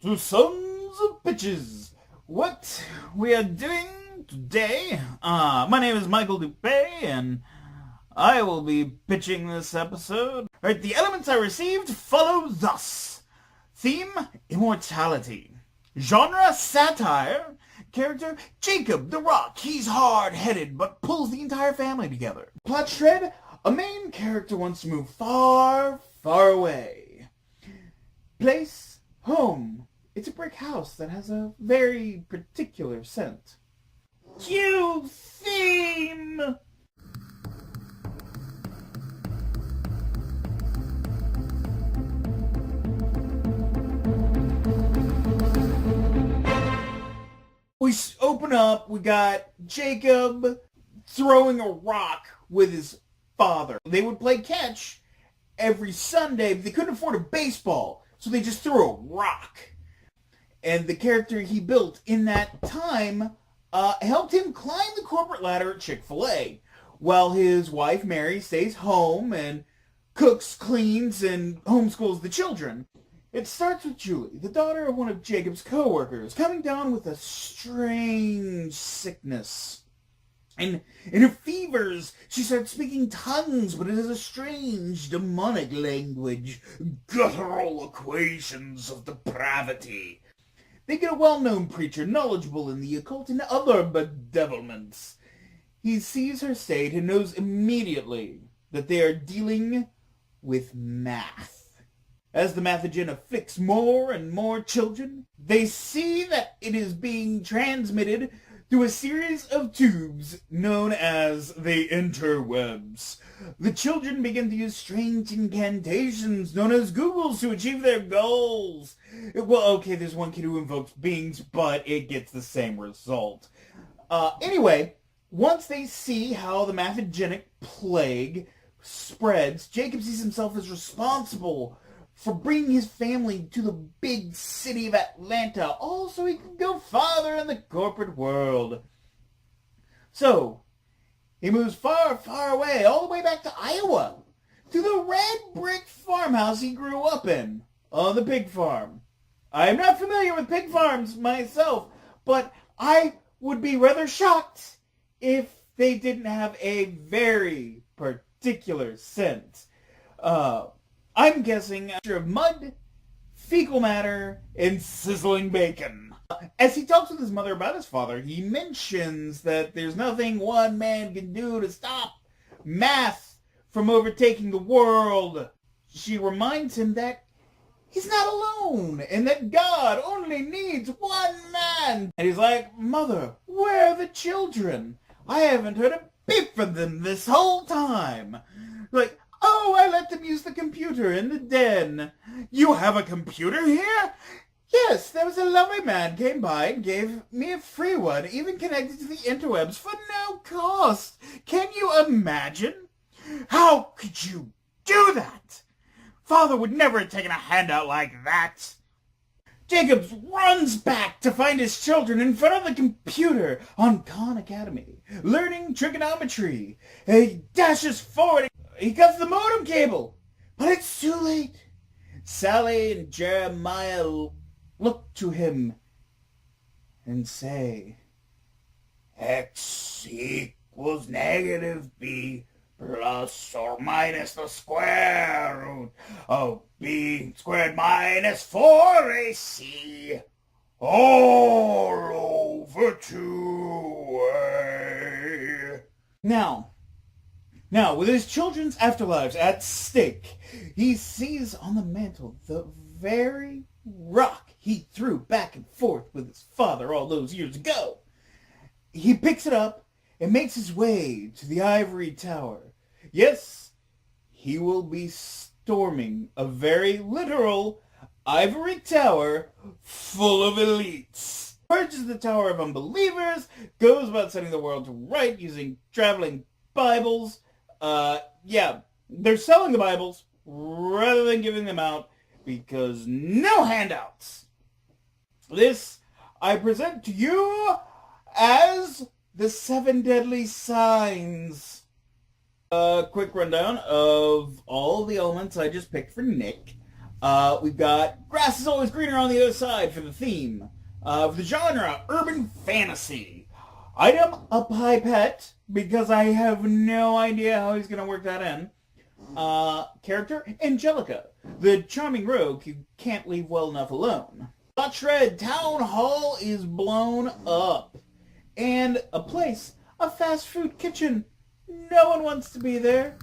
to Sons of Bitches. What we are doing today, my name is Michael Dupay, and I will be pitching this episode. Alright, the elements I received follow thus. Theme, immortality. Genre, satire. Character, Jacob the Rock. He's hard-headed, but pulls the entire family together. Plot shred, a main character wants to move far, far away. Place, home. It's a brick house that has a very particular scent. Cue theme! We open up, we got Jacob throwing a rock with his father. They would play catch every Sunday, but they couldn't afford a baseball, so they just threw a rock. And the character he built in that time helped him climb the corporate ladder at Chick-fil-A, while his wife Mary stays home and cooks, cleans, and homeschools the children. It starts with Julie, the daughter of one of Jacob's co-workers, coming down with a strange sickness. And in her fevers, she starts speaking tongues, but it is a strange, demonic language. Guttural equations of depravity. They get a well-known preacher knowledgeable in the occult and other bedevilments. He sees her state and knows immediately that they are dealing with math. As the mathogen afflicts more and more children, they see that it is being transmitted through a series of tubes known as the interwebs. The children begin to use strange incantations known as Googles to achieve their goals. Well, okay, there's one kid who invokes beings, but it gets the same result. Anyway, once they see how the mathogenic plague spreads, Jacob sees himself as responsible for bringing his family to the big city of Atlanta, all so he can go farther in the corporate world. So, he moves far, far away, all the way back to Iowa, to the red brick farmhouse he grew up in, on the pig farm. I am not familiar with pig farms myself, but I would be rather shocked if they didn't have a very particular scent. I'm guessing a mixture of mud, fecal matter, and sizzling bacon. As he talks with his mother about his father, he mentions that there's nothing one man can do to stop math from overtaking the world. She reminds him that he's not alone, and that God only needs one man. And he's like, Mother, where are the children? I haven't heard a peep from them this whole time. Like, oh, I let them use the computer in the den. You have a computer here? Yes, there was a lovely man came by and gave me a free one, even connected to the interwebs for no cost. Can you imagine? How could you do that? Father would never have taken a handout like that. Jacobs runs back to find his children in front of the computer on Khan Academy, learning trigonometry. He dashes forward. He cuts the modem cable, but it's too late. Sally and Jeremiah look to him and say, X equals negative B plus or minus the square root of B squared minus 4AC all over 2A. Now, with his children's afterlives at stake, he sees on the mantle the very rock he threw back and forth with his father all those years ago. He picks it up and makes his way to the ivory tower. Yes, he will be storming a very literal ivory tower full of elites. Purges the Tower of Unbelievers, goes about setting the world to right using traveling Bibles. Yeah, they're selling the Bibles rather than giving them out because no handouts. This I present to you as the 7 deadly signs. A quick rundown of all the elements I just picked for Nick. We've got grass is always greener on the other side for the theme. For the genre, urban fantasy. Item, a pipette, because I have no idea how he's going to work that in. Character, Angelica, the charming rogue who can't leave well enough alone. Plot shred, town hall is blown up. And a place, a fast food kitchen. No one wants to be there,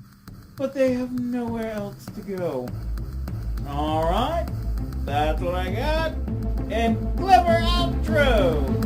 but they have nowhere else to go. Alright, that's what I got. And clever outro!